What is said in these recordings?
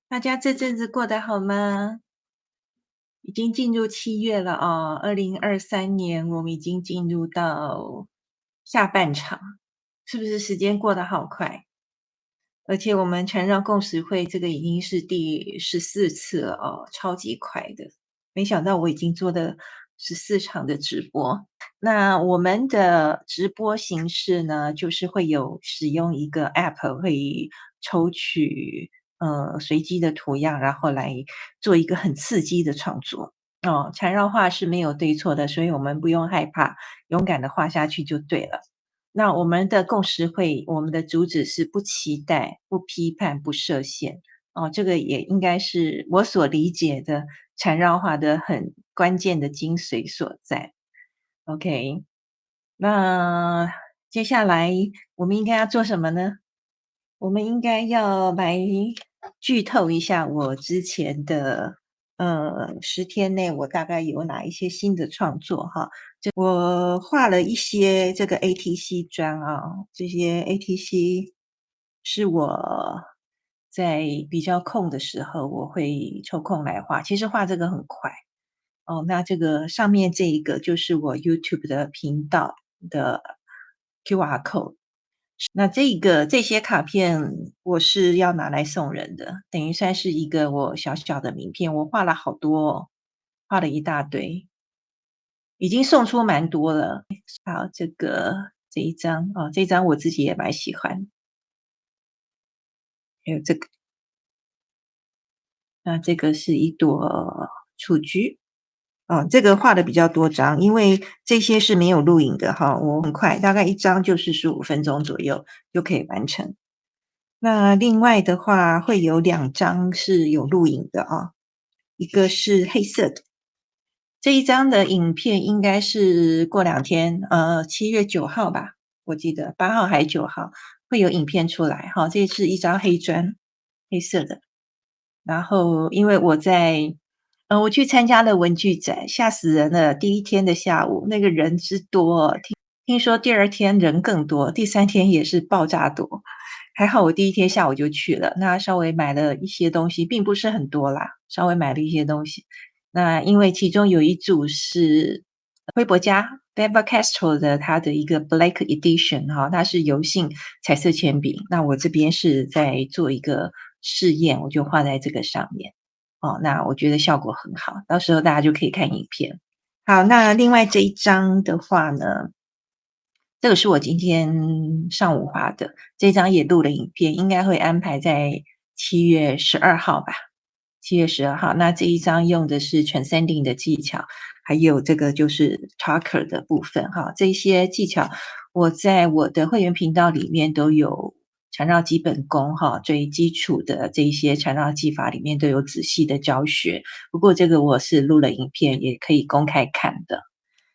大家这阵子过得好吗？已经进入7月了哦，2023年我们已经进入到下半场，是不是时间过得好快？而且我们缠绕共识会这个已经是第14次了哦，超级快的。没想到我已经做了14场的直播。那我们的直播形式呢，就是会有使用一个 App 会抽取随机的图样，然后来做一个很刺激的创作。哦，缠绕画是没有对错的，所以我们不用害怕，勇敢的画下去就对了。那我们的共识会，我们的主旨是不期待、不批判、不设限。哦，这个也应该是我所理解的缠绕画的很关键的精髓所在。OK，那接下来我们应该要做什么呢？我们应该要来剧透一下我之前的10天内我大概有哪一些新的创作哈。我画了一些这个 ATC 砖啊，这些 ATC 是我在比较空的时候，我会抽空来画。其实画这个很快哦。那这个上面这一个就是我 YouTube 的频道的 QR code。那这些卡片我是要拿来送人的，等于算是一个我小小的名片。我画了好多哦，画了一大堆，已经送出蛮多了。好，这一张哦，这一张我自己也蛮喜欢。还有这个，那这个是一朵雏菊哦，这个画的比较多张，因为这些是没有录影的哈，我很快，大概一张就是15分钟左右就可以完成。那另外的话会有2张是有录影的啊，一个是黑色的，这一张的影片应该是过2天7月9号吧，我记得8号还是9号会有影片出来哈，这是一张黑砖，黑色的。然后因为我去参加了文具展，吓死人了，第一天的下午那个人之多，听说第二天人更多，第3天也是爆炸多。还好我第一天下午就去了，那稍微买了一些东西，并不是很多啦，稍微买了一些东西。那因为其中有一组是辉伯家 Faber-Castell 的它的一个 Black Edition 哈，它是油性彩色铅笔。那我这边是在做一个试验，我就画在这个上面。哦，那我觉得效果很好，到时候大家就可以看影片。好，那另外这一张的话呢，这个是我今天上午画的，这张也录了影片，应该会安排在7月12号吧。7月12号，那这一张用的是 Transcending 的技巧，还有这个就是 Talker 的部分哈，这些技巧我在我的会员频道里面都有缠绕基本功哈，最基础的这一些缠绕技法里面都有仔细的教学，不过这个我是录了影片，也可以公开看的。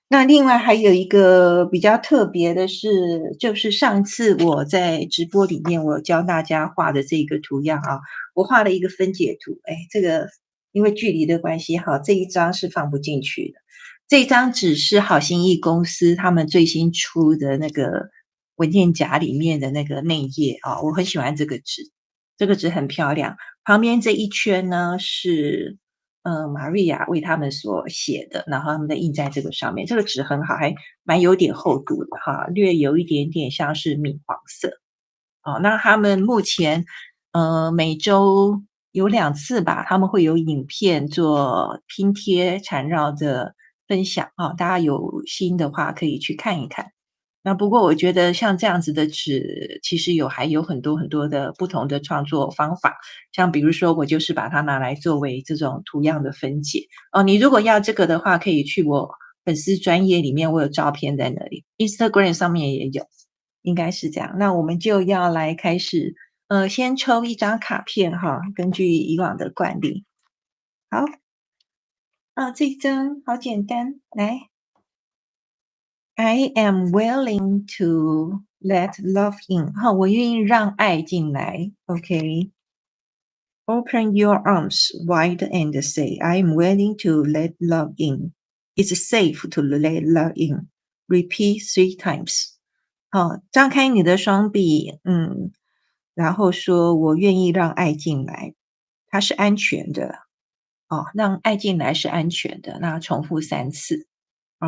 那另外还有一个比较特别的是，就是上次我在直播里面我教大家画的这个图样啊，我画了一个分解图，这个因为距离的关系哈，这一张是放不进去的。这张纸是好心意公司他们最新出的那个文件夹里面的那个内页啊，我很喜欢这个纸，这个纸很漂亮。旁边这一圈呢是Maria 为他们所写的，然后他们的印在这个上面。这个纸很好，还蛮有点厚度的哈，略有一点点像是米黄色。哦，那他们目前每周有2次吧，他们会有影片做拼贴缠绕的分享啊，大家有心的话可以去看一看。那不过我觉得像这样子的纸，其实还有很多很多的不同的创作方法，像比如说我就是把它拿来作为这种图样的分解。哦，你如果要这个的话，可以去我粉丝专页里面，我有照片在那里，Instagram 上面也有，应该是这样。那我们就要来开始，先抽一张卡片哈，根据以往的惯例。好，这一张好简单，来。I am willing to let love in. 好，我愿意让爱进来。OK. Open your arms wide and say, I am willing to let love in. It's safe to let love in. Repeat 3 times. 好，张开你的双臂，然后说我愿意让爱进来。它是安全的，让爱进来是安全的，那重复3次。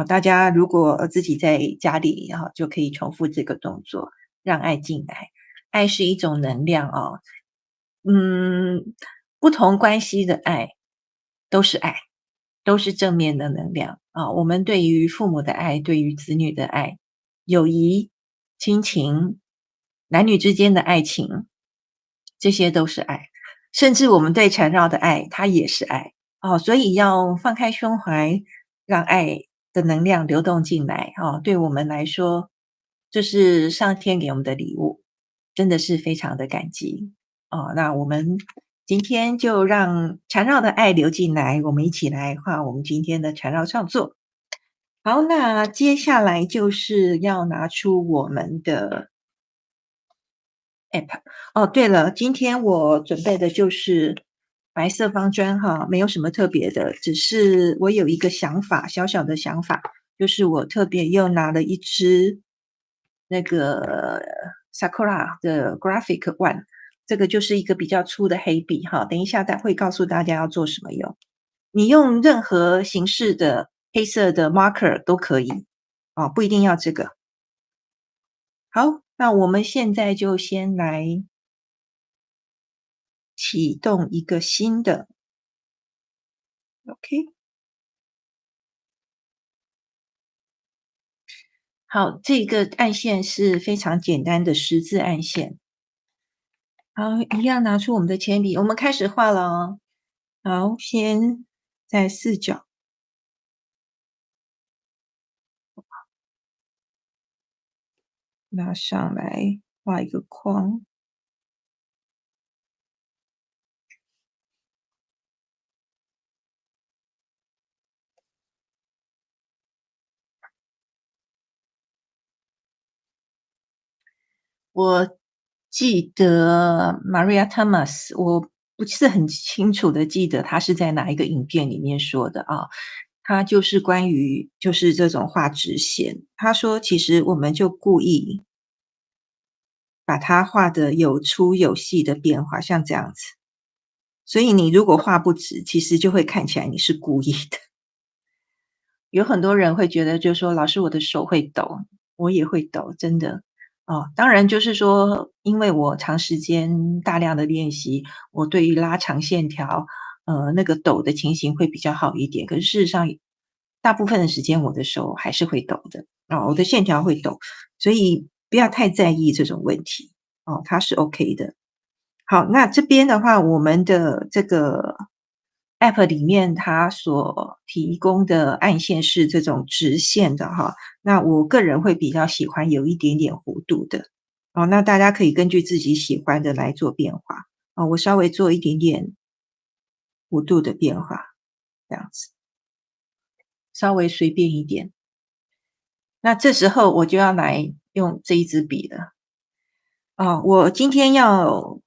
大家如果自己在家里就可以重复这个动作，让爱进来。爱是一种能量不同关系的爱都是爱，都是正面的能量我们对于父母的爱，对于子女的爱，友谊、亲情、男女之间的爱情，这些都是爱。甚至我们对缠绕的爱，它也是爱所以要放开胸怀，让爱的能量流动进来对我们来说，这是上天给我们的礼物，真的是非常的感激那我们今天就让缠绕的爱流进来，我们一起来画我们今天的缠绕创作。好，那接下来就是要拿出我们的 App。对了，今天我准备的就是白色方砖没有什么特别的，只是我有一个想法，小小的想法，就是我特别又拿了一支那个 Sakura 的 Graphic One，这个就是一个比较粗的黑笔等一下会告诉大家要做什么用。你用任何形式的黑色的 marker 都可以不一定要这个。好，那我们现在就先来启动一个新的 OK。 好，这个暗线是非常简单的十字暗线。好，一样拿出我们的铅笔，我们开始画了哦。好，先在4角拉上来，画一个框。我记得 Maria Thomas， 我不是很清楚的记得她是在哪一个影片里面说的她就是关于就是这种画直线，她说其实我们就故意把它画的有粗有细的变化，像这样子。所以你如果画不直，其实就会看起来你是故意的。有很多人会觉得就是说老师我的手会抖，我也会抖，真的。当然就是说因为我长时间大量的练习，我对于拉长线条，那个抖的情形会比较好一点。可是事实上大部分的时间我的手还是会抖的，我的线条会抖，所以不要太在意这种问题，它是 OK 的。好，那这边的话，我们的这个 App 里面它所提供的暗线是这种直线的那我个人会比较喜欢有一点点弧度的那大家可以根据自己喜欢的来做变化我稍微做一点点弧度的变化，这样子，稍微随便一点。那这时候我就要来用这一支笔了我今天要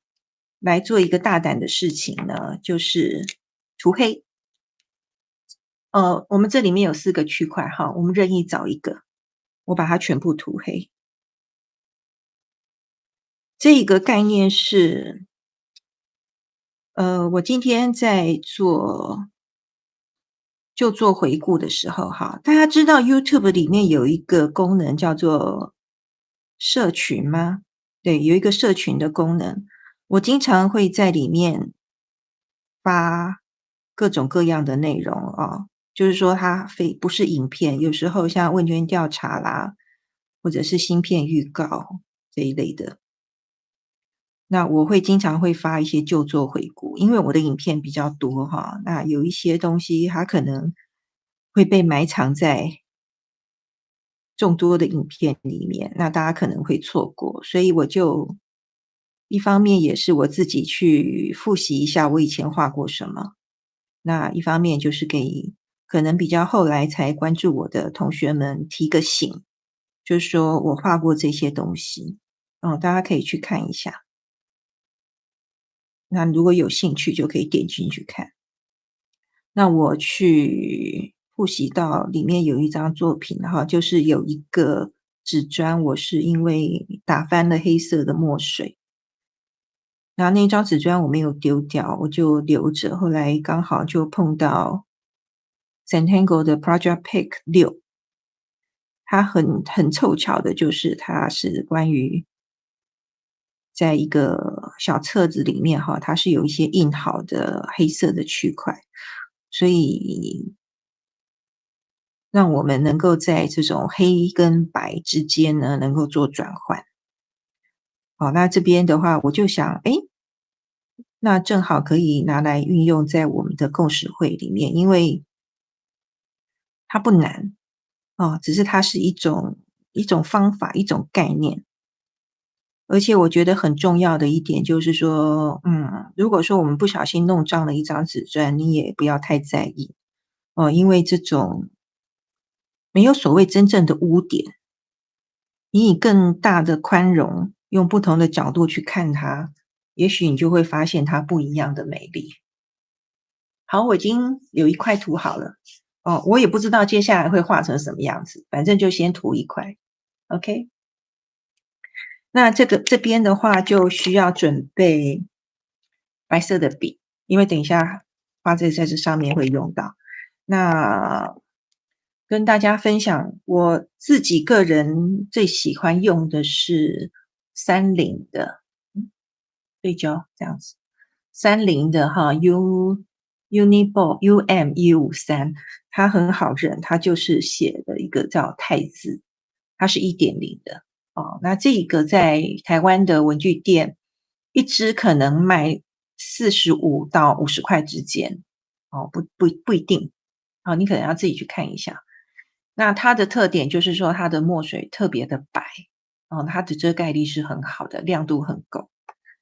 来做一个大胆的事情呢，就是涂黑。我们这里面有4个区块我们任意找一个，我把它全部涂黑。这个概念是我今天在做回顾的时候大家知道 YouTube 里面有一个功能叫做社群吗？对，有一个社群的功能，我经常会在里面发各种各样的内容就是说它不是影片，有时候像问卷调查啦，或者是芯片预告这一类的。那我会经常会发一些旧作回顾，因为我的影片比较多那有一些东西它可能会被埋藏在众多的影片里面，那大家可能会错过，所以我就一方面也是我自己去复习一下我以前画过什么，那一方面就是给可能比较后来才关注我的同学们提个醒，就是说我画过这些东西大家可以去看一下。那如果有兴趣就可以点进去看。那我去复习到里面有一张作品就是有一个纸砖，我是因为打翻了黑色的墨水，然后那张纸砖我没有丢掉，我就留着，后来刚好就碰到 Zentangle 的 Project Pick 6，它很凑巧的就是它是关于在一个小册子里面哈，它是有一些印好的黑色的区块，所以让我们能够在这种黑跟白之间呢，能够做转换。好，那这边的话我就想，诶，那正好可以拿来运用在我们的共识会里面，因为它不难，只是它是一种方法，一种概念。而且我觉得很重要的一点就是说，如果说我们不小心弄脏了一张纸砖，你也不要太在意，因为这种没有所谓真正的污点，你以更大的宽容，用不同的角度去看它，也许你就会发现它不一样的美丽。好，我已经有一块涂好了，我也不知道接下来会画成什么样子，反正就先涂一块 ，OK。那这边的话就需要准备白色的笔，因为等一下画在这上面会用到。那跟大家分享，我自己个人最喜欢用的是30的对焦这样子，30的哈 Uniball UM153，它很好认，它就是写的一个叫钛字，它是1.0的。那这个在台湾的文具店，一支可能卖45到50块之间，不一定，你可能要自己去看一下。那它的特点就是说它的墨水特别的白，它的遮盖力是很好的，亮度很够。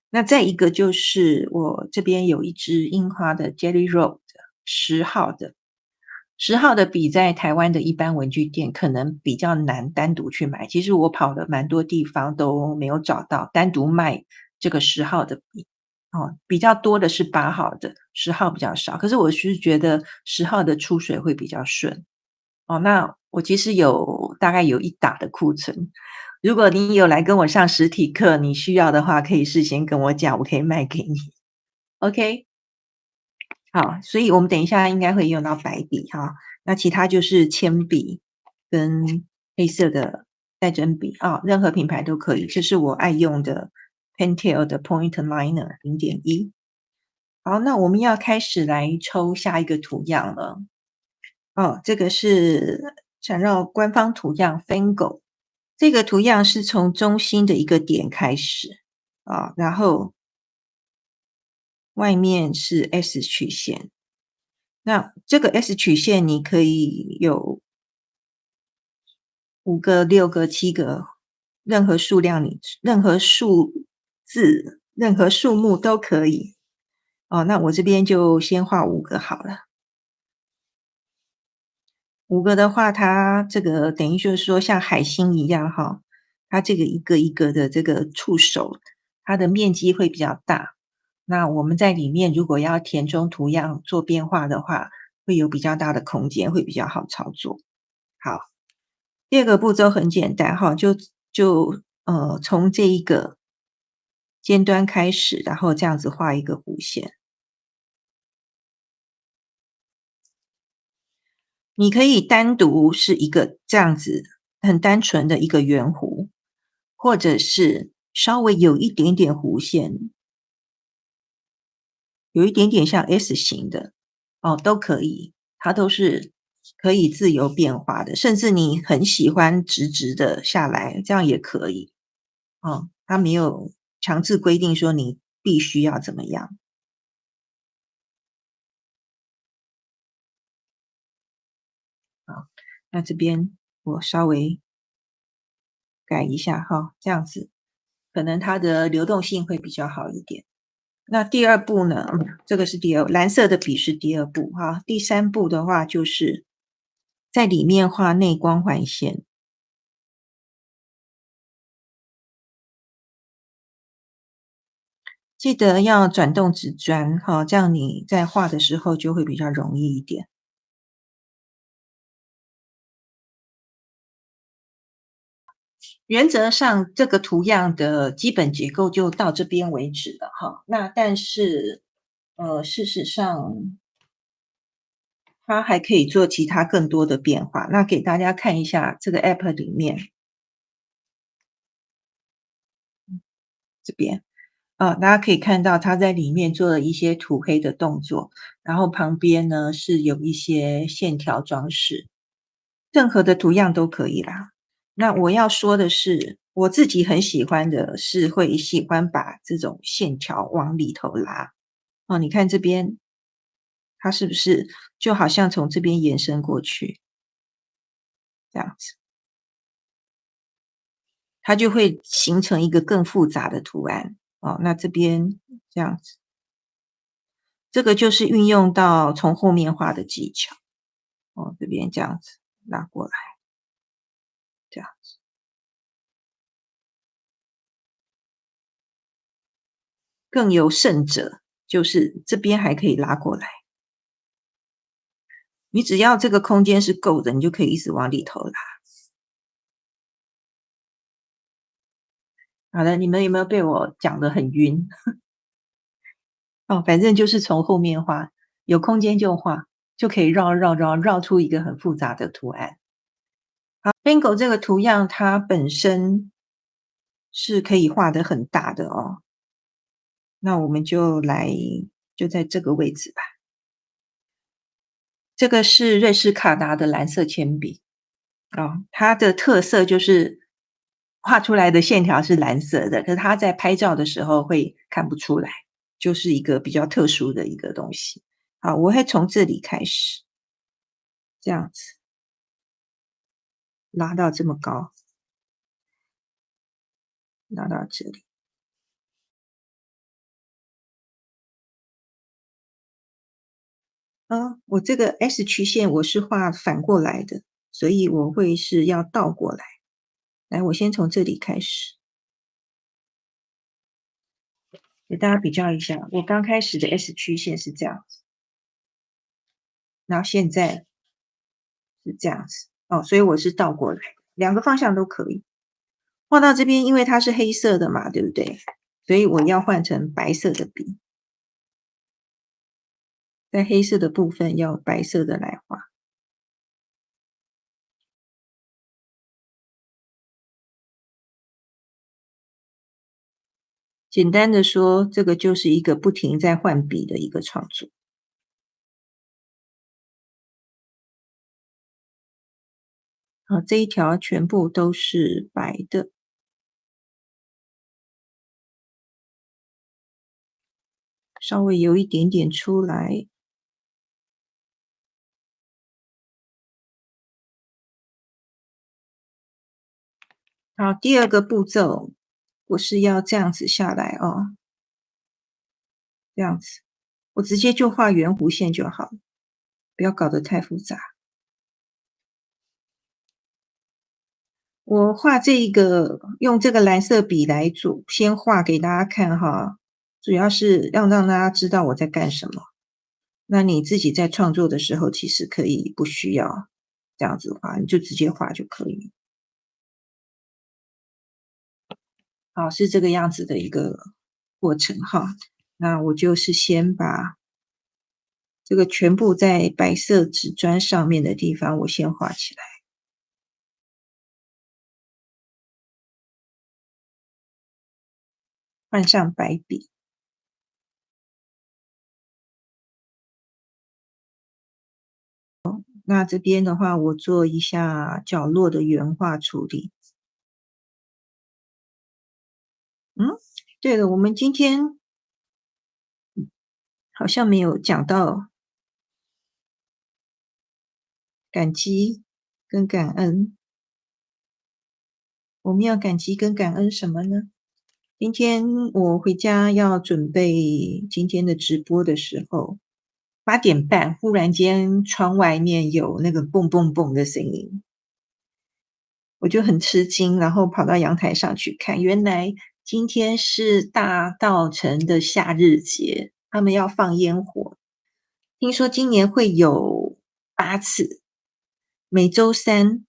那再一个就是我这边有一支樱花的 Jelly Roll 的10号的，10号的笔在台湾的一般文具店可能比较难单独去买，其实我跑了蛮多地方都没有找到单独卖这个10号的笔，比较多的是8号的，10号比较少，可是我是觉得10号的出水会比较顺。那我其实大概有1打的库存，如果你有来跟我上实体课，你需要的话可以事先跟我讲，我可以卖给你。OK，好，所以我们等一下应该会用到白笔哈，那其他就是铅笔跟黑色的带针笔任何品牌都可以，这是我爱用的 Pentel 的 Point Liner 0.1。好，那我们要开始来抽下一个图样了。这个是闪绕官方图样 Fango， 这个图样是从中心的一个点开始然后外面是 S 曲线。那这个 S 曲线你可以有5个、6个、7个，任何数量任何数字、任何数目都可以。那我这边就先画5个好了。5个的话，它这个等于就是说像海星一样哈，它这个一个一个的这个触手，它的面积会比较大。那我们在里面如果要填充图样做变化的话，会有比较大的空间，会比较好操作。好，第二个步骤很简单哈，从这一个尖端开始，然后这样子画一个弧线。你可以单独是一个这样子很单纯的一个圆弧，或者是稍微有一点点弧线，有一点点像 S 型的，都可以，它都是可以自由变化的，甚至你很喜欢直直的下来，这样也可以，它没有强制规定说你必须要怎么样。好，那这边我稍微改一下哈，这样子可能它的流动性会比较好一点。那第二步呢，这个是蓝色的笔是第二步哈。第3步的话就是在里面画内光环线。记得要转动纸砖哈，这样你在画的时候就会比较容易一点。原则上这个图样的基本结构就到这边为止了哈。那但是，事实上它还可以做其他更多的变化。那给大家看一下这个 App 里面这边，大家可以看到它在里面做了一些涂黑的动作，然后旁边呢是有一些线条装饰，任何的图样都可以啦。那我要说的是，我自己很喜欢的是会喜欢把这种线条往里头拉。哦，你看这边，它是不是就好像从这边延伸过去，这样子，它就会形成一个更复杂的图案。哦，那这边这样子，这个就是运用到从后面画的技巧。哦，这边这样子拉过来，这样更有甚者，就是这边还可以拉过来。你只要这个空间是够的，你就可以一直往里头拉。好了，你们有没有被我讲得很晕？哦，反正就是从后面画，有空间就画，就可以绕出一个很复杂的图案。好，Bingo 这个图样它本身是可以画得很大的哦。那我们就在这个位置吧。这个是瑞士卡达的蓝色铅笔。哦，它的特色就是画出来的线条是蓝色的，可是它在拍照的时候会看不出来，就是一个比较特殊的一个东西。好，我会从这里开始，这样子拉到这么高，拉到这里。我这个 S 曲线我是画反过来的，所以我会是要倒过来。来，我先从这里开始，给大家比较一下。我刚开始的 S 曲线是这样子，然后现在是这样子。哦，所以我是倒过来，两个方向都可以。画到这边，因为它是黑色的嘛，对不对？所以我要换成白色的笔，在黑色的部分要白色的来画。简单的说，这个就是一个不停在换笔的一个创作。好，这一条全部都是白的，稍微有一点点出来。好，第二个步骤，我是要这样子下来哦，这样子，我直接就画圆弧线就好了，不要搞得太复杂。我画这一个，用这个蓝色笔来做，先画给大家看哈，主要是要让大家知道我在干什么。那你自己在创作的时候，其实可以不需要这样子画，你就直接画就可以。好，是这个样子的一个过程哈。那我就是先把这个全部在白色纸砖上面的地方，我先画起来，换上白笔。那这边的话，我做一下角落的原画处理。嗯，对了，我们今天好像没有讲到感激跟感恩。我们要感激跟感恩什么呢？今天我回家要准备今天的直播的时候，8点半忽然间窗外面有那个蹦蹦蹦的声音，我就很吃惊，然后跑到阳台上去看，原来今天是大稻埕的夏日节，他们要放烟火。听说今年会有8次，每周三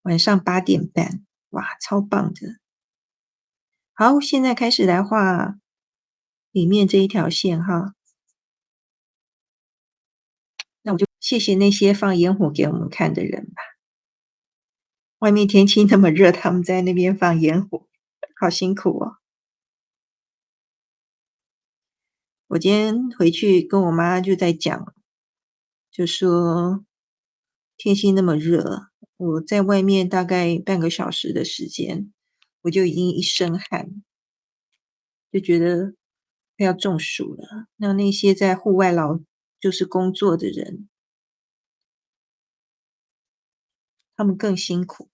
晚上8点半，哇，超棒的。好，现在开始来画里面这一条线哈。那我就谢谢那些放烟火给我们看的人吧。外面天气那么热，他们在那边放烟火，好辛苦哦。我今天回去跟我妈就在讲，就说天气那么热，我在外面大概半个小时的时间，我就已经一身汗，就觉得快要中暑了。那些在户外就是工作的人，他们更辛苦，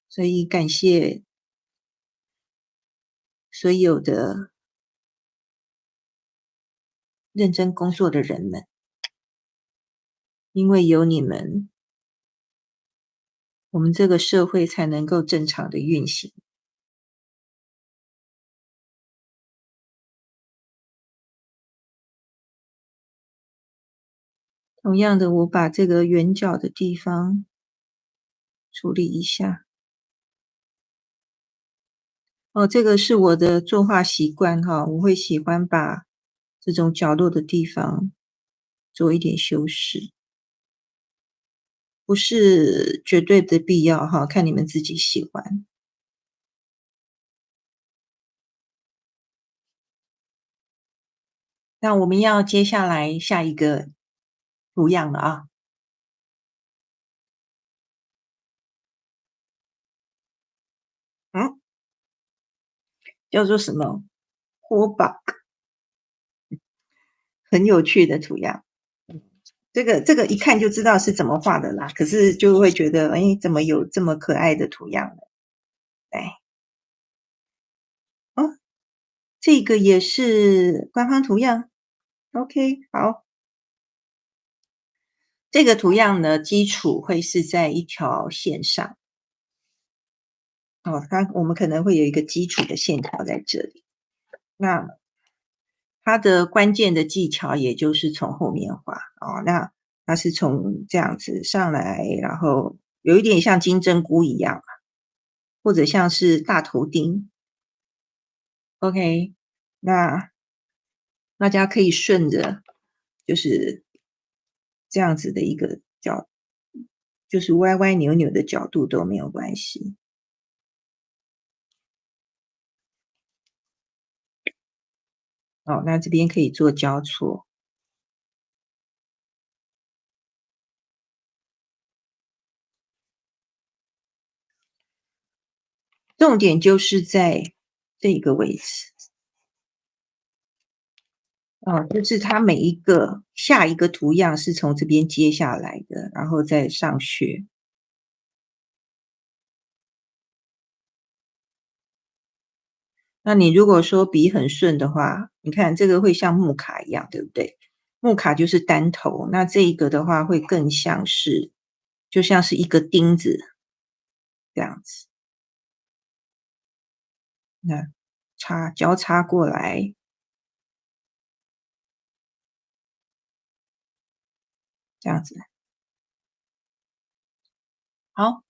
所以感谢所有的认真工作的人们，因为有你们，我们这个社会才能够正常的运行。同样的，我把这个圆角的地方处理一下。哦，这个是我的作画习惯哈，我会喜欢把这种角落的地方做一点修饰，不是绝对的必要哈，看你们自己喜欢。那我们要接下来下一个图样了啊。嗯，叫做什么？火把，很有趣的图样。这个一看就知道是怎么画的啦，可是就会觉得，哎，怎么有这么可爱的图样呢？来，哦，这个也是官方图样。OK，好，这个图样呢，基础会是在一条线上。哦，我们可能会有一个基础的线条在这里。那它的关键的技巧，也就是从后面画哦。那它是从这样子上来，然后有一点像金针菇一样，或者像是大头钉。OK，那大家可以顺着，就是这样子的一个就是歪歪扭扭的角度都没有关系。哦，那这边可以做交错。重点就是在这个位置。哦，就是它每一个下一个图样是从这边接下来的，然后再上去。那你如果说笔很顺的话，你看这个会像木卡一样，对不对？木卡就是单头，那这一个的话会更像是，就像是一个钉子这样子。那交叉过来，这样子。好，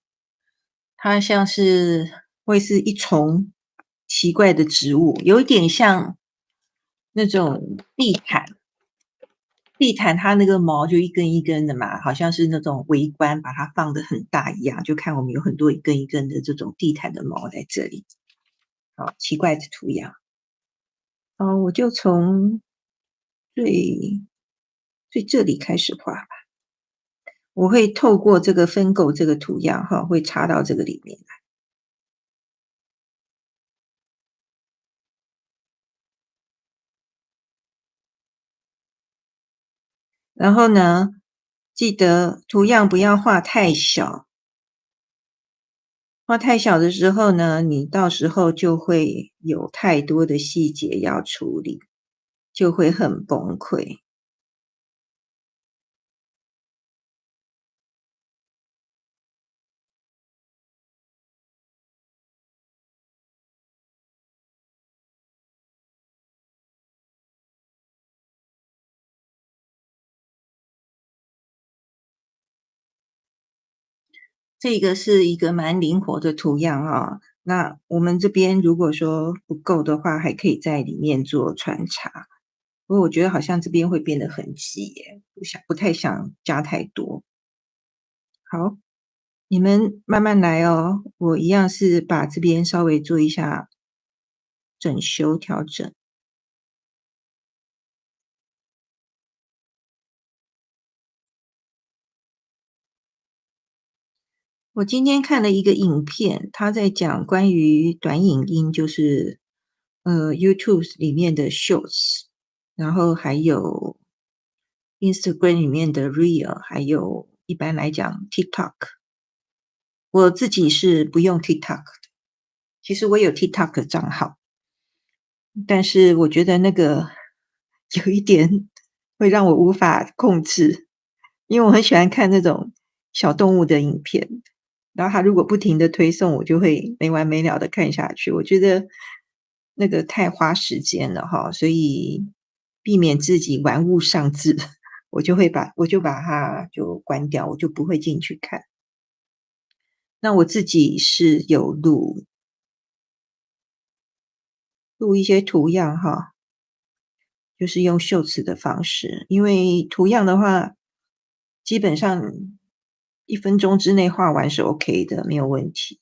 它像是会是一丛奇怪的植物，有一点像那种地毯。地毯它那个毛就一根一根的嘛，好像是那种围观把它放得很大一样，就看我们有很多一根一根的这种地毯的毛在这里。好，奇怪的图样。我就从最这里开始画吧。我会透过这个分狗这个图样哈，会插到这个里面来。然后呢，记得图样不要画太小，画太小的时候呢，你到时候就会有太多的细节要处理，就会很崩溃。这个是一个蛮灵活的图样啊，那我们这边如果说不够的话，还可以在里面做穿插。不过我觉得好像这边会变得很挤耶，不太想加太多。好，你们慢慢来哦，我一样是把这边稍微做一下整修调整。我今天看了一个影片，他在讲关于短影音，就是YouTube 里面的 Shorts，然后还有 Instagram 里面的 Reel，还有一般来讲 TikTok。我自己是不用 TikTok 的，其实我有 TikTok 的账号，但是我觉得那个有一点会让我无法控制，因为我很喜欢看那种小动物的影片，然后它如果不停的推送，我就会没完没了的看下去。我觉得那个太花时间了哈，所以避免自己玩物丧志，我就把它就关掉，我就不会进去看。那我自己是有录一些图样哈，就是用秀词的方式，因为图样的话，基本上1分钟之内画完是 OK 的，没有问题。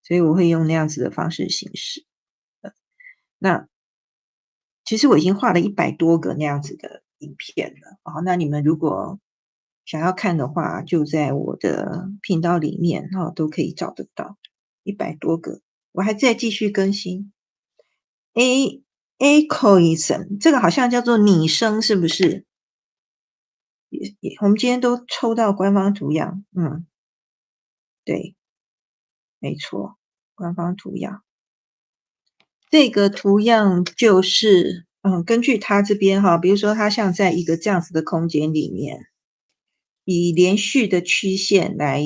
所以我会用那样子的方式形式。那其实我已经画了100多个那样子的影片了，啊，那你们如果想要看的话，就在我的频道里面，都可以找得到100多个，我还在继续更新。Acoism 这个好像叫做拟声，是不是？我们今天都抽到官方图样，对，没错，官方图样。这个图样就是，根据它这边哈，比如说它像在一个这样子的空间里面，以连续的曲线来，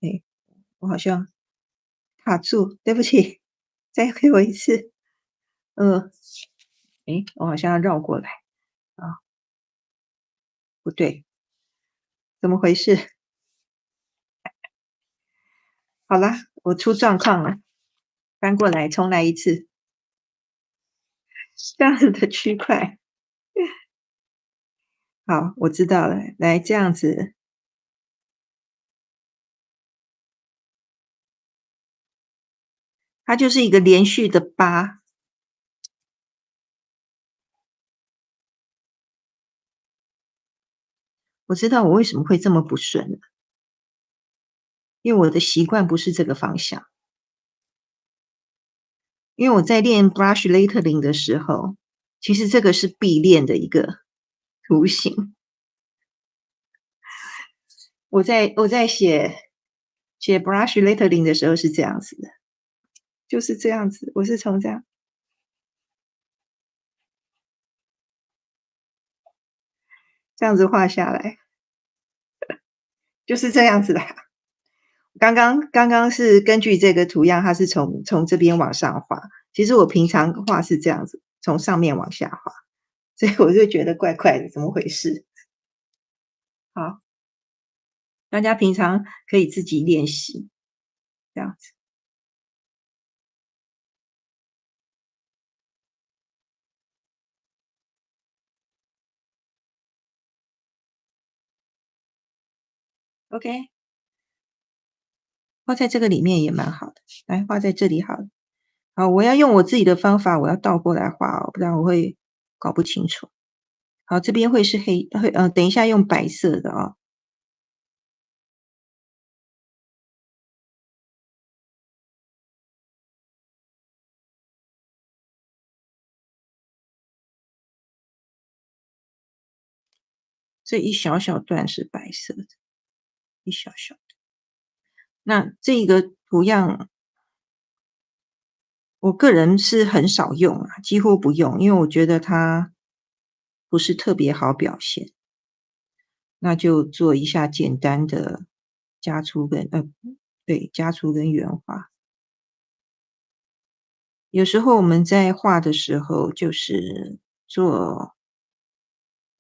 诶，我好像卡住，对不起，再给我一次，嗯，我好像要绕过来，啊，不对，怎么回事？好啦，我出状况了，翻过来重来一次，这样子的区块，好，我知道了，来这样子，它就是一个连续的8。我知道我为什么会这么不顺了，因为我的习惯不是这个方向。因为我在练 brush lettering 的时候，其实这个是必练的一个图形。我在写 brush lettering 的时候是这样子的，就是这样子，我是从这样子画下来，就是这样子的。刚刚是根据这个图样，它是从这边往上画，其实我平常画是这样子，从上面往下画，所以我就觉得怪怪的，怎么回事？好，大家平常可以自己练习，这样子。OK，画在这个里面也蛮好的，来画在这里好了。好，我要用我自己的方法，我要倒过来画哦，不然我会搞不清楚。好，这边会是等一下用白色的哦。这一小小段是白色的，一小小的。那这个图样，我个人是很少用啊，几乎不用，因为我觉得它不是特别好表现。那就做一下简单的加粗对，加粗跟圆滑。有时候我们在画的时候，就是做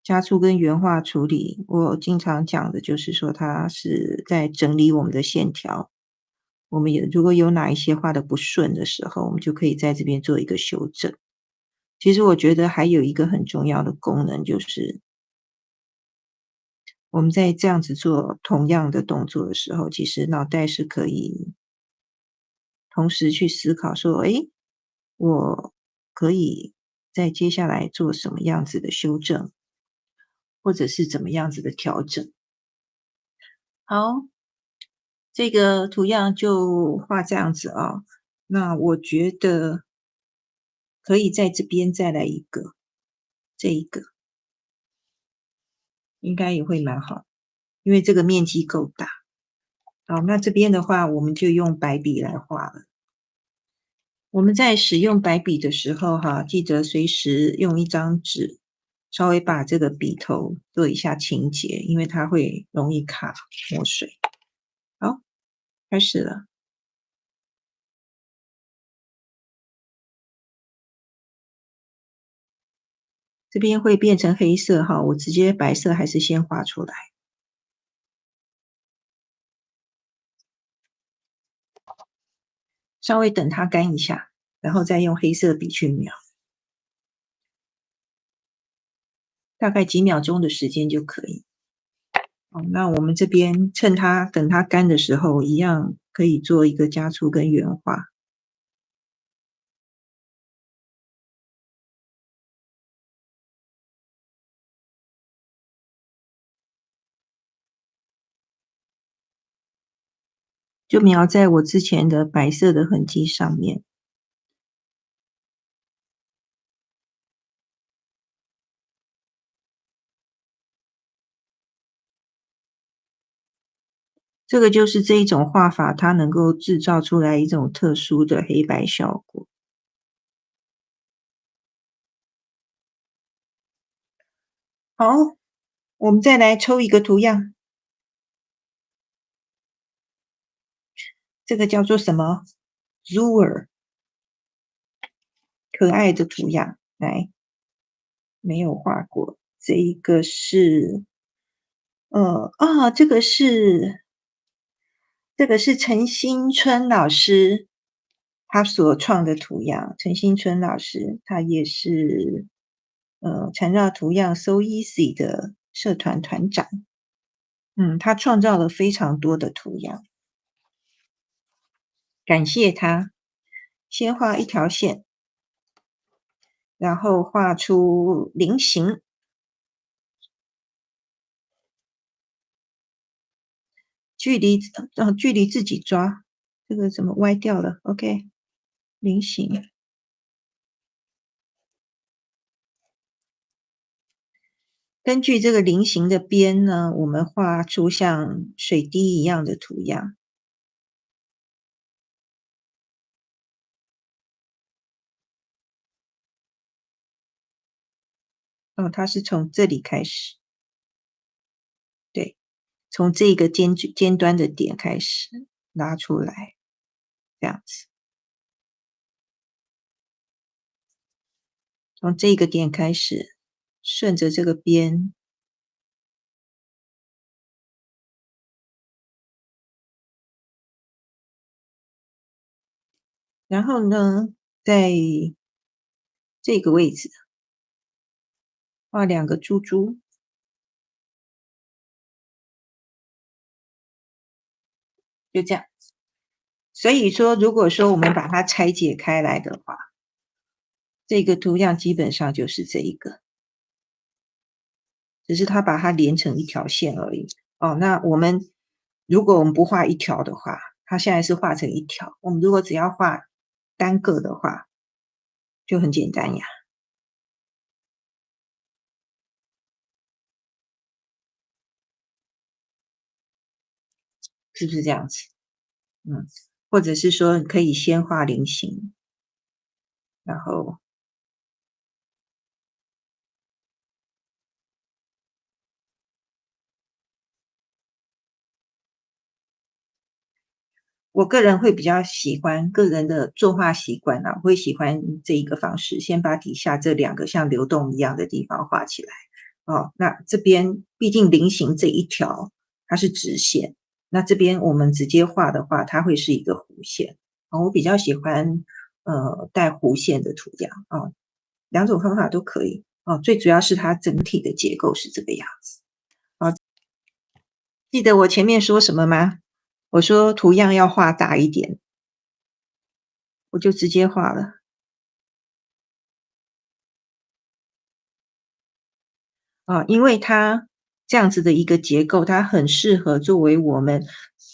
加粗跟原画处理，我经常讲的就是说，它是在整理我们的线条。我们也如果有哪一些画的不顺的时候，我们就可以在这边做一个修正。其实我觉得还有一个很重要的功能，就是我们在这样子做同样的动作的时候，其实脑袋是可以同时去思考说，诶，我可以在接下来做什么样子的修正，或者是怎么样子的调整。好，这个图样就画这样子啊。那我觉得可以在这边再来一个，这一个应该也会蛮好，因为这个面积够大。好，那这边的话，我们就用白笔来画了。我们在使用白笔的时候，哈，记得随时用一张纸，稍微把这个笔头做一下清洁，因为它会容易卡墨水。好，开始了。这边会变成黑色哈，我直接白色还是先画出来。稍微等它干一下，然后再用黑色笔去描，大概几秒钟的时间就可以。好，那我们这边趁它等它干的时候，一样可以做一个加粗跟圆画。就描在我之前的白色的痕迹上面。这个就是这一种画法，它能够制造出来一种特殊的黑白效果。好，我们再来抽一个图样，这个叫做什么 Zooer， 可爱的图样。来，没有画过，这一个是，这个是陈新春老师他所创的图样。陈新春老师他也是缠绕图样 So Easy 的社团团长。他创造了非常多的图样，感谢他。先画一条线，然后画出菱形，距离自己抓，这个怎么歪掉了 ？OK， 菱形。根据这个菱形的边呢，我们画出像水滴一样的图样。它是从这里开始，对，从这个尖端的点开始拉出来，这样子。从这个点开始，顺着这个边，然后呢，在这个位置画两个珠珠，就这样。所以说，如果说我们把它拆解开来的话，这个图样基本上就是这一个，只是它把它连成一条线而已。那如果我们不画一条的话，它现在是画成一条。我们如果只要画单个的话，就很简单呀，是不是这样子？或者是说，可以先画菱形，然后我个人会比较喜欢个人的作画习惯啊，会喜欢这一个方式，先把底下这两个像流动一样的地方画起来，那这边毕竟菱形这一条它是直线，那这边我们直接画的话，它会是一个弧线。我比较喜欢带弧线的图样两种方法都可以最主要是它整体的结构是这个样子。记得我前面说什么吗？我说图样要画大一点，我就直接画了因为它这样子的一个结构，它很适合作为我们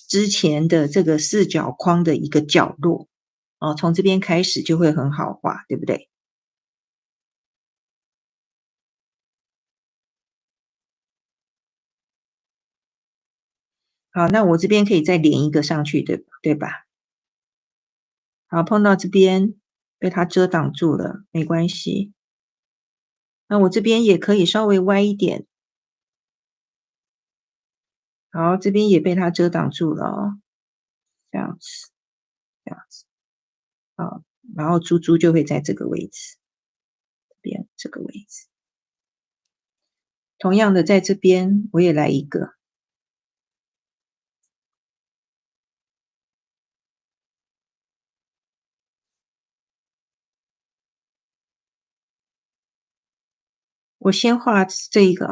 之前的这个四角框的一个角落从这边开始就会很好画，对不对？好，那我这边可以再连一个上去，对吧？好，碰到这边被它遮挡住了，没关系。那我这边也可以稍微歪一点。好，这边也被它遮挡住了这样子，这样子。然后珠珠就会在这个位置，这边这个位置。同样的，在这边我也来一个。我先画这一个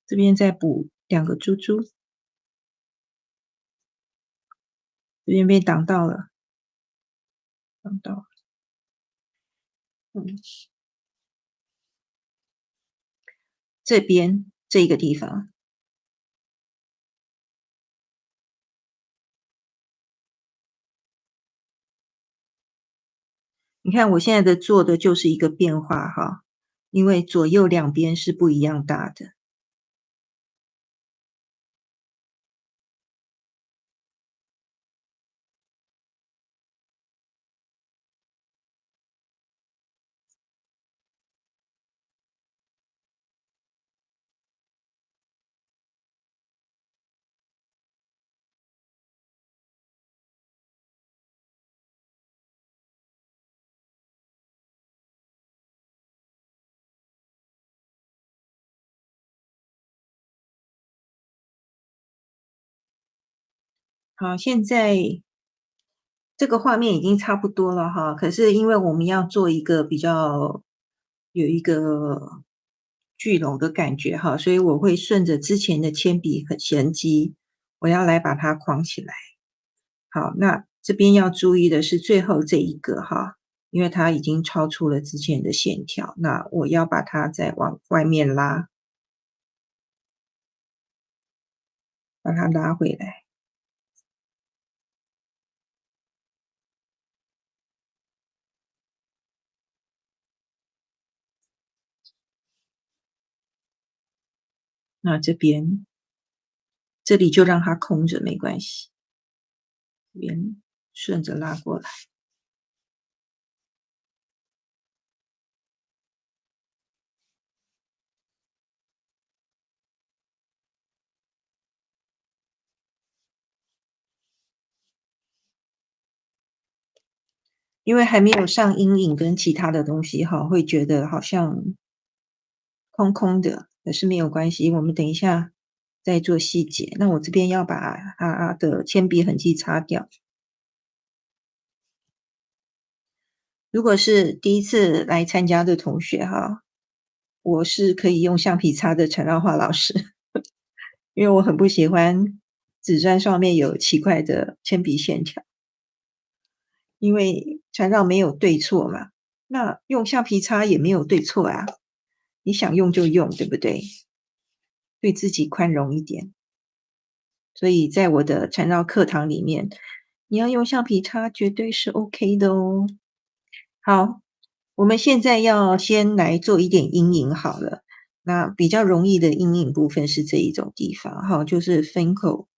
这边再补2个珠珠，这边被挡到了，挡到了。这边这个地方，你看我现在做的就是一个变化因为左右两边是不一样大的。好，现在这个画面已经差不多了可是因为我们要做一个比较有一个聚拢的感觉所以我会顺着之前的铅笔和痕迹，我要来把它框起来。好，那这边要注意的是最后这一个因为它已经超出了之前的线条，那我要把它再往外面拉，把它拉回来。那这里就让它空着没关系，这边顺着拉过来。因为还没有上阴影跟其他的东西会觉得好像空空的，可是没有关系，我们等一下再做细节。那我这边要把它的铅笔痕迹擦掉。如果是第一次来参加的同学我是可以用橡皮擦的陈绕画老师，因为我很不喜欢纸砖上面有奇怪的铅笔线条，因为缠绕没有对错嘛，那用橡皮擦也没有对错你想用就用，对不对？对自己宽容一点。所以在我的缠绕课堂里面，你要用橡皮擦绝对是 OK 的哦。好，我们现在要先来做一点阴影好了。那比较容易的阴影部分是这一种地方就是分口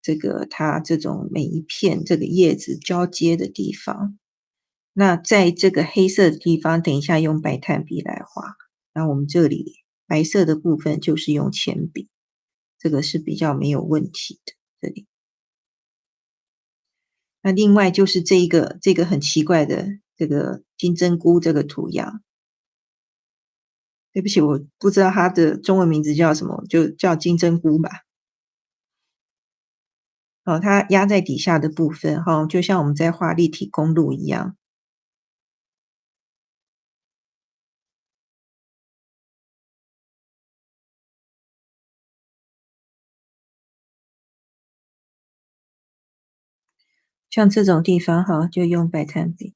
这个它这种每一片这个叶子交接的地方。那在这个黑色的地方，等一下用白炭笔来画。那我们这里白色的部分就是用铅笔。这个是比较没有问题的，这里。那另外就是这个很奇怪的这个金针菇这个图样，对不起，我不知道它的中文名字叫什么，就叫金针菇吧。哦，它压在底下的部分哈，就像我们在画立体公路一样。像这种地方哈，就用白炭笔。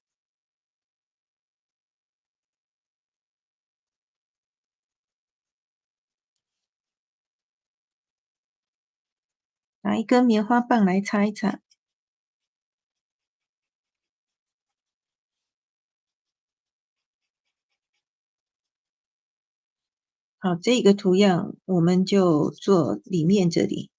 拿一根棉花棒来擦一擦。好，这个图样我们就做里面这里。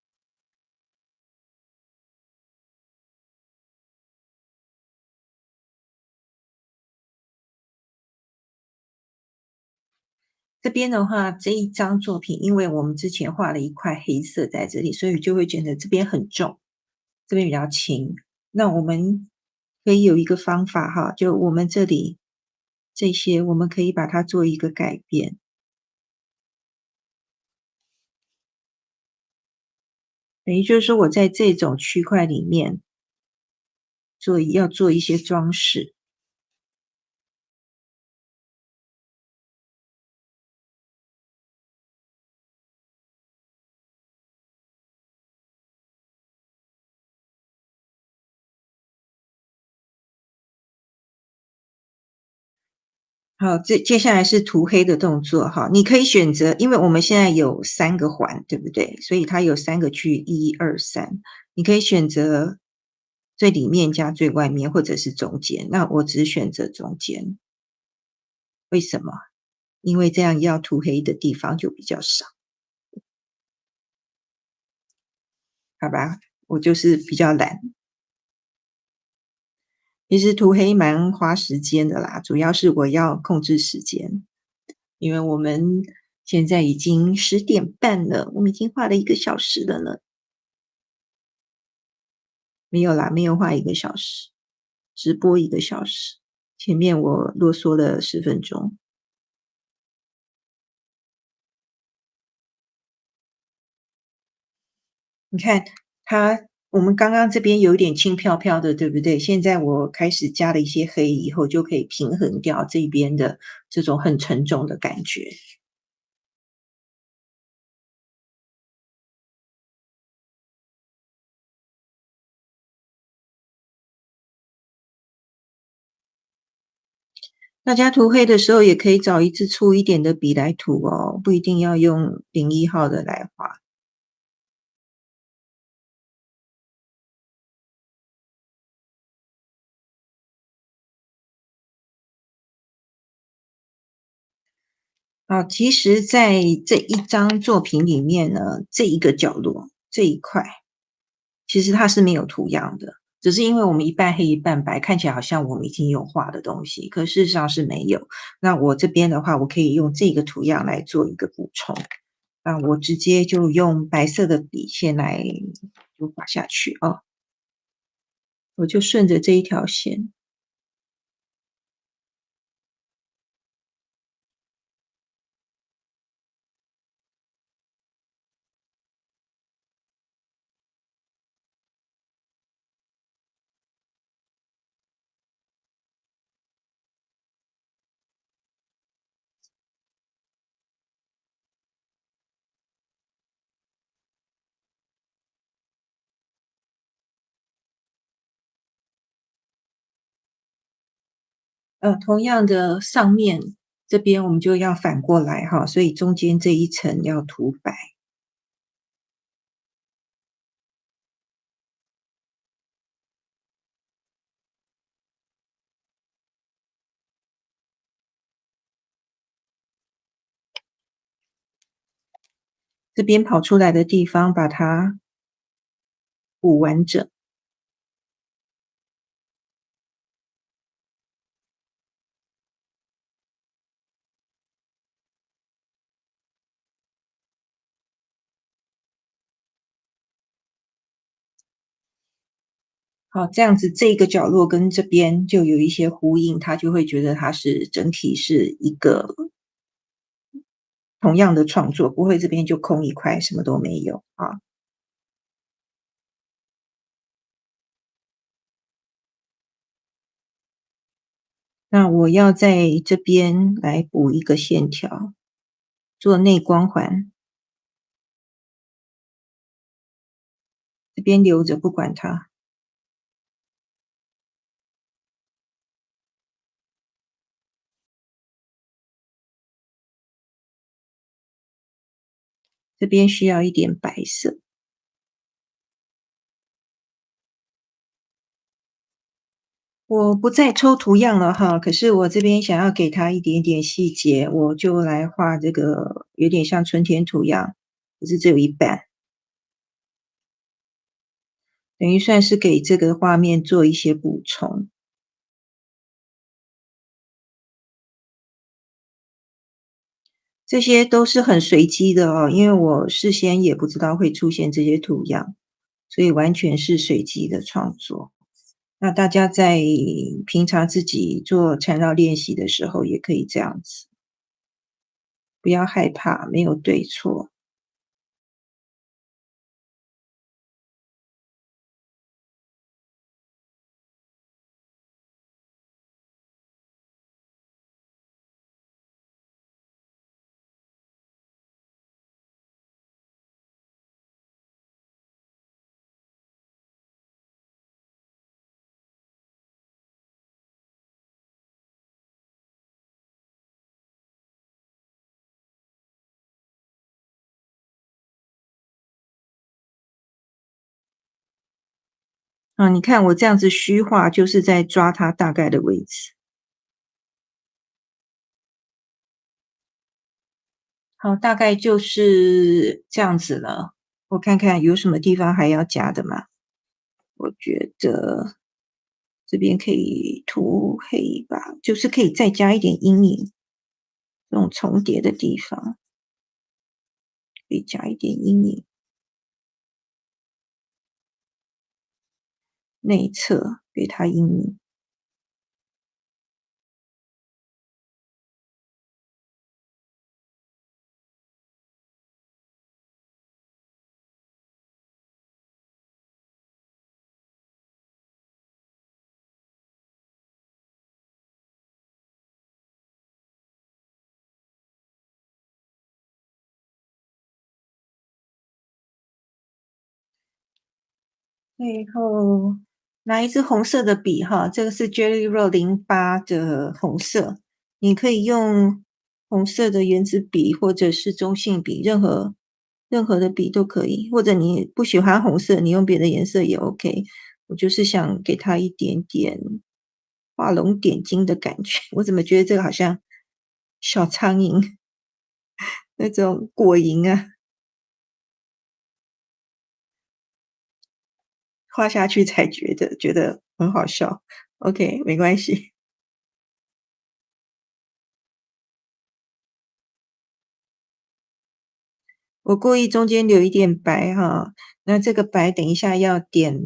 这边的话，这一张作品，因为我们之前画了一块黑色在这里，所以就会觉得这边很重，这边比较轻。那我们可以有一个方法哈，就我们这里这些，我们可以把它做一个改变。等于就是说我在这种区块里面要做一些装饰。好，接下来是涂黑的动作哈，你可以选择，因为我们现在有3个环，对不对？所以它有3个区域1、2、3，你可以选择最里面加最外面，或者是中间。那我只选择中间，为什么？因为这样要涂黑的地方就比较少，好吧？我就是比较懒，其实涂黑蛮花时间的啦，主要是我要控制时间。因为我们现在已经10点半了，我们已经画了1个小时了呢。没有啦，没有画1个小时，直播1个小时。前面我啰嗦了10分钟。你看我们刚刚这边有一点轻飘飘的，对不对？现在我开始加了一些黑以后，就可以平衡掉这边的这种很沉重的感觉。大家涂黑的时候，也可以找一支粗一点的笔来涂哦，不一定要用01号的来画。好，其实在这一张作品里面呢，这一个角落这一块，其实它是没有图样的，只是因为我们一半黑一半白，看起来好像我们已经有画的东西，可事实上是没有。那我这边的话，我可以用这个图样来做一个补充。那我直接就用白色的笔先来就画下去哦，我就顺着这一条线。同样的上面这边我们就要反过来哈，所以中间这一层要涂白。这边跑出来的地方把它补完整。好，这样子这个角落跟这边就有一些呼应，他就会觉得它是整体是一个同样的创作，不会这边就空一块，什么都没有啊。那我要在这边来补一个线条，做内光环，这边留着不管它。这边需要一点白色。我不再抽图样了哈，可是我这边想要给它一点点细节，我就来画这个有点像春天图样，可是只有一半，等于算是给这个画面做一些补充。这些都是很随机的哦，因为我事先也不知道会出现这些图样，所以完全是随机的创作。那大家在平常自己做缠绕练习的时候，也可以这样子，不要害怕，没有对错。啊，你看我这样子虚化，就是在抓它大概的位置。好，大概就是这样子了。我看看有什么地方还要加的吗？我觉得这边可以涂黑吧，就是可以再加一点阴影，这种重叠的地方可以加一点阴影，内侧给它阴影。最后拿一支红色的笔哈，这个是 Jelly Roll 08的红色，你可以用红色的原子笔或者是中性笔，任何的笔都可以，或者你不喜欢红色，你用别的颜色也 OK。我就是想给它一点点画龙点睛的感觉。我怎么觉得这个好像小苍蝇那种果蝇啊，画下去才觉得很好笑。OK，没关系。我故意中间留一点白哈，那这个白等一下要点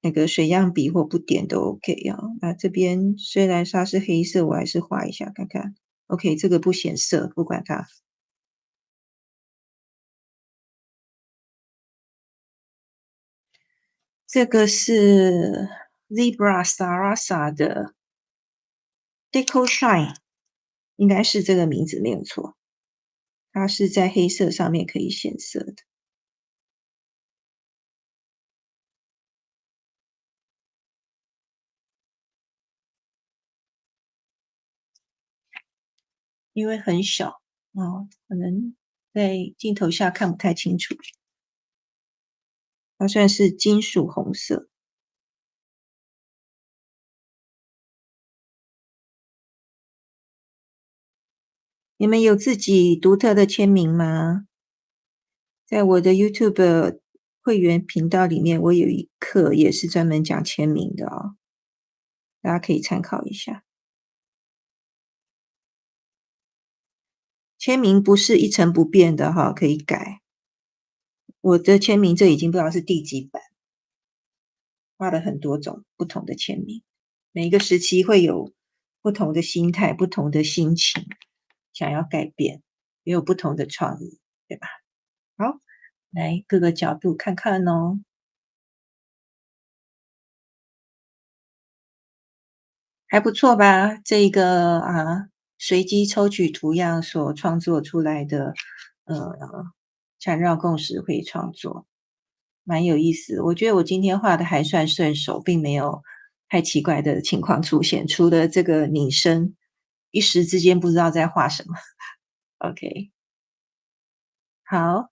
那个水样笔或不点都 OK 啊。那这边虽然它是黑色，我还是画一下看看。OK，这个不显色，不管它。这个是 Zebra Sarasa 的 Deco Shine，应该是这个名字没有错。它是在黑色上面可以显色的，因为很小哦，可能在镜头下看不太清楚。它算是金属红色。你们有自己独特的签名吗？在我的 YouTube 会员频道里面，我有一课也是专门讲签名的哦，大家可以参考一下。签名不是一成不变的哈，可以改。我的签名这已经不知道是第几版。画了很多种不同的签名，每一个时期会有不同的心态、不同的心情，想要改变，也有不同的创意，对吧？好，来各个角度看看哦。还不错吧？这个随机抽取图样所创作出来的呃缠绕共识会创作，蛮有意思的。我觉得我今天画的还算顺手，并没有太奇怪的情况出现，除了这个拟声，一时之间不知道在画什么。OK，好，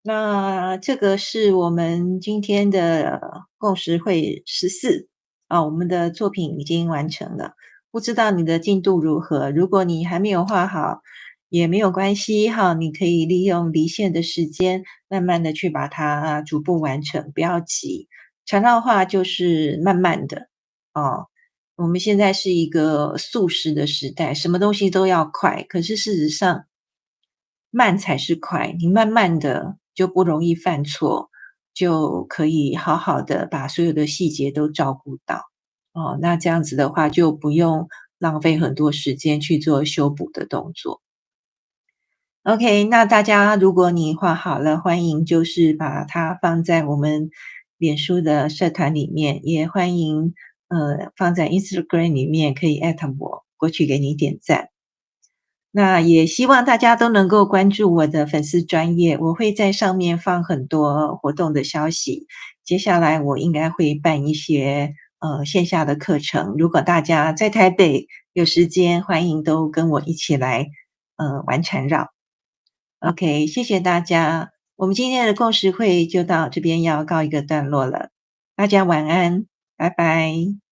那这个是我们今天的共识会14啊，我们的作品已经完成了，不知道你的进度如何？如果你还没有画好，也没有关系哈，你可以利用离线的时间，慢慢的去把它逐步完成，不要急。缠绕画就是慢慢的哦。我们现在是一个速食的时代，什么东西都要快，可是事实上慢才是快，你慢慢的就不容易犯错，就可以好好的把所有的细节都照顾到。哦，那这样子的话就不用浪费很多时间去做修补的动作。OK，那大家如果你画好了，欢迎就是把它放在我们脸书的社团里面，也欢迎放在 Instagram 里面，可以我，过去给你点赞。那也希望大家都能够关注我的粉丝专页，我会在上面放很多活动的消息。接下来我应该会办一些线下的课程，如果大家在台北有时间，欢迎都跟我一起来玩缠绕。OK，谢谢大家，我们今天的共识会就到这边要告一个段落了，大家晚安，拜拜。